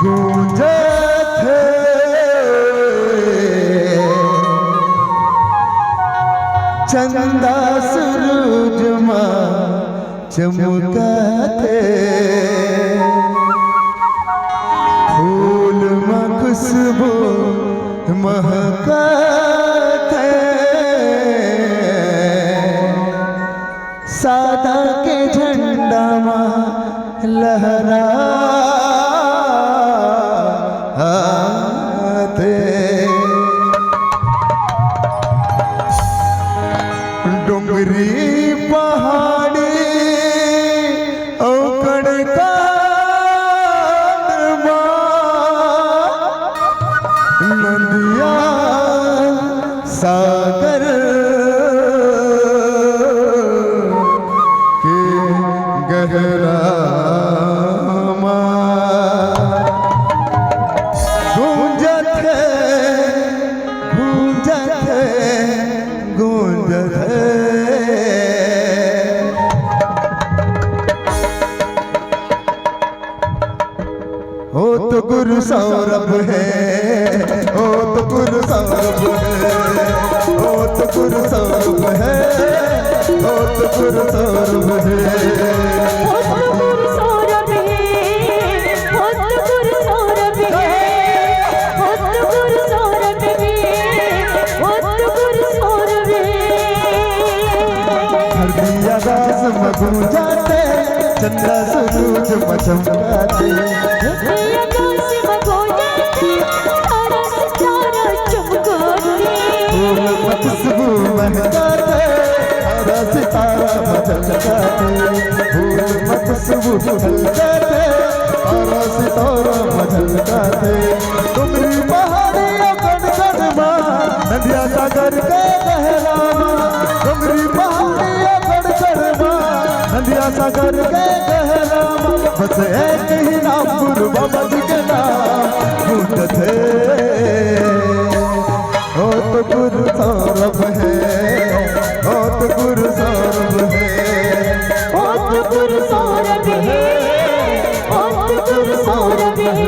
गूंजे थे चंदा सूरजमा चमका थे फूल में खुशबू महका थे सादा के झंडा में लहरा डोंगरी पहाड़ी औकड़ का नदिया सागर के गहरा हो तो गुरु सौरभ है, हो तो गुरु सौरभ है, हो तो गुरु सौरभ है, हो तो गुरु सौरभ है, हो तो गुरु सौरभ है, हो तो गुरु सौरभ है, हो तो गुरु सौरभ है, हो तो गुरु सौरभ है। हरदी आकाश में गूंजाते चंद्रा सूरज में चमकाते खुशबू महकाते सारा सितारा मचलकाते फूल में खुशबू महकाते सारा सितारा मचलकाते डुंगरी पहाड़ियों कड़कड़मा नदिया सागर के गहरामा डुंगरी पहाड़ियों कड़कड़मा नदिया सागर के गहरामा बस एक ही नाम गुरु बाबा जी के नाम गूंजते हो तो गुरु सौरभ है, हो तो गुरु सौरभ है, हो तो गुरु सौरभ है, हो तो गुरु सौरभ है,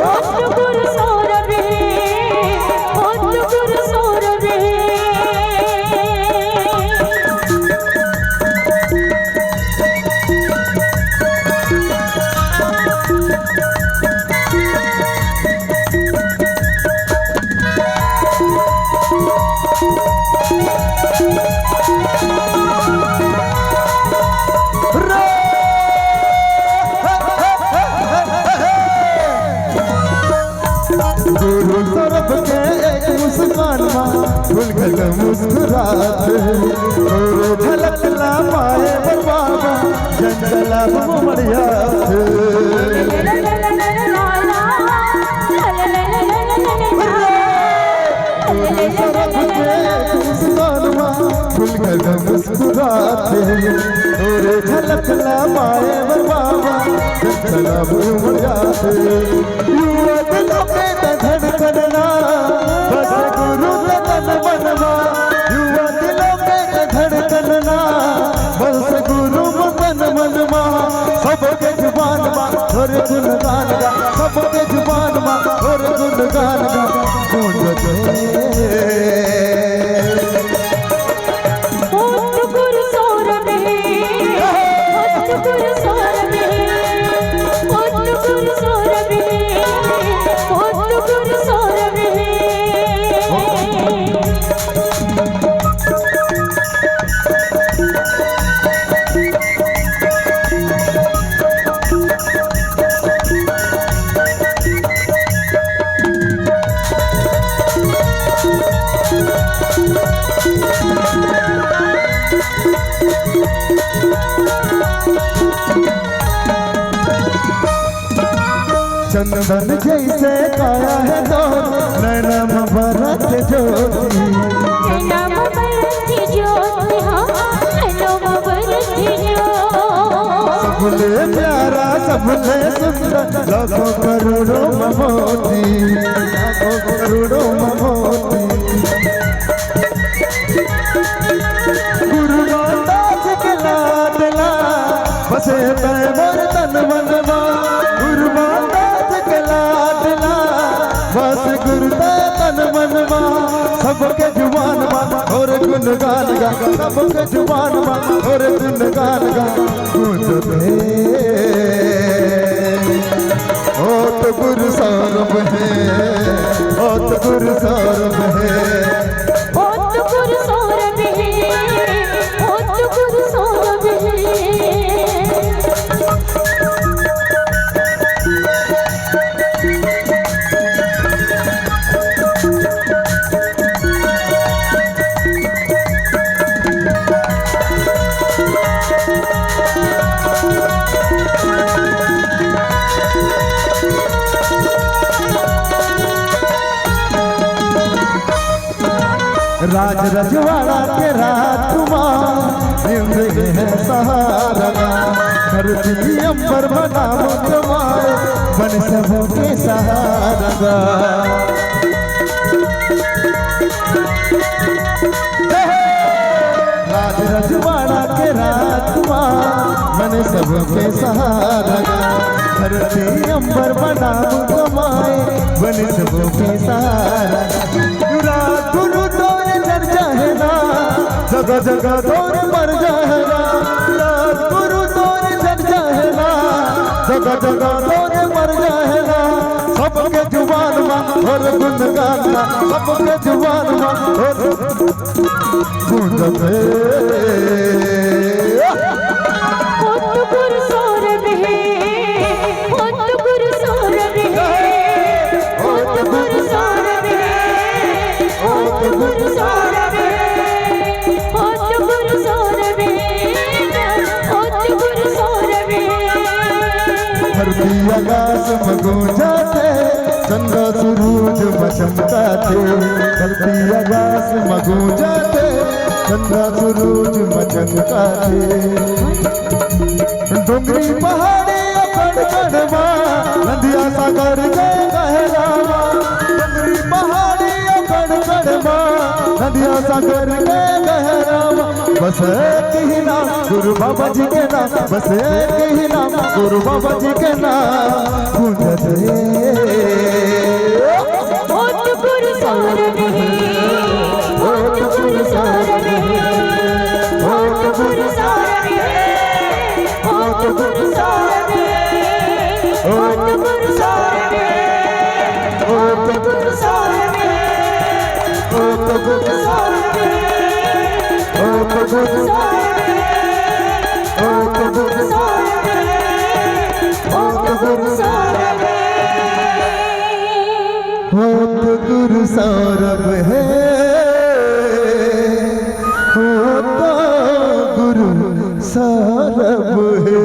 हो तो गुरु सौरभ है, हो तो गुरु सौरभ है। गुरु सौरभ के एक मुस्कान माँ भूल गल मुस्कुराते और झलक ला पाए बाबा जंगला मरिया सौरभ के एक मुस्कान माँ भूल गल मुस्कुराते और झलक ला पाए बाबा जंगला मरिया युवा दिलों के धड़कनना बस गुरु तन मनवा युवा दिलों के धड़कनना बस गुरु तन मनवा सबके जुबान मा और गुणगान गा सबके जुबान मा और गुणगान गा गूंजते हो तो गुरु सौरभ है, हो तो गुरु सौरभ है, हो तो गुरु सौरभ है, हो तो गुरु सौरभ है। चंदन जैसे काया है तो नैनम भरत ज्योति नैनम भरत ज्योति हाँ नैनम भरत ज्योति सबले प्यारा सबले सुंदर लाखों करोड़ों मोती लाखों करोड़ों मोती गुरु रामदास के लाडला बसे तय मोर तन मनवा गुरुमाता के लाडला बस गुरु तन मनवा सबके जुबान मा और गुणगान गा सबके जुबान मा और गुणगान गा गूंजते ओ तो गुरु सौरभ है ओ तो गुरु सौरभ है ओ तो गुरु सौरभ है ओ तो गुरु सौरभ है राज रजवाड़ा के राजकुमार जिंदगी है सहारा धरती अंबर बना कमाए बन सबों के सहारा राज रजवाड़ा के राजकुमार बन सबों के सहारा धरती अंबर बना कमाए बन सबों के सहारा गुरु जगह जगह दौर मर जाएगा गुरु दौर जग जाएगा जगह जगह दौर मर जाएगा सबके जुबान में और गुणगान सबके जुबान में और गूंजते गुरु सौरभ है गुरु सौरभ है गुरु सौरभ है गुरु सौरभ है धरती आकाश में गूंजाते चंद्र सूरज मचमका थे धरती आकाश में गूंजाते चंद्र सूरज मचमका थे डोंगरी पहाड़ी अकड़ कड़वा नदिया सागर के गहरावा डोंगरी पहाड़ी अकड़ कड़वा नदिया सागर के गहरावा बस एक ही नाम गुरु बाबा जी के नाम बस एक ही नाम गुरु बाबा जी के नाम गूंजते ओ तो गुरु सौरभ है ओ तो गुरु सौरभ है ओ तो गुरु सौरभ है ओ तो गुरु सौरभ है ओ तो गुरु सौरभ है ओ तो गुरु सौरभ है ओ तो गुरु सौरभ है ओ तो गुरु सौरभ है ओ तो गुरु सौरभ है ओ तो गुरु सौरभ है हो तो गुरु सौरभ है हो तो गुरु सौरभ है।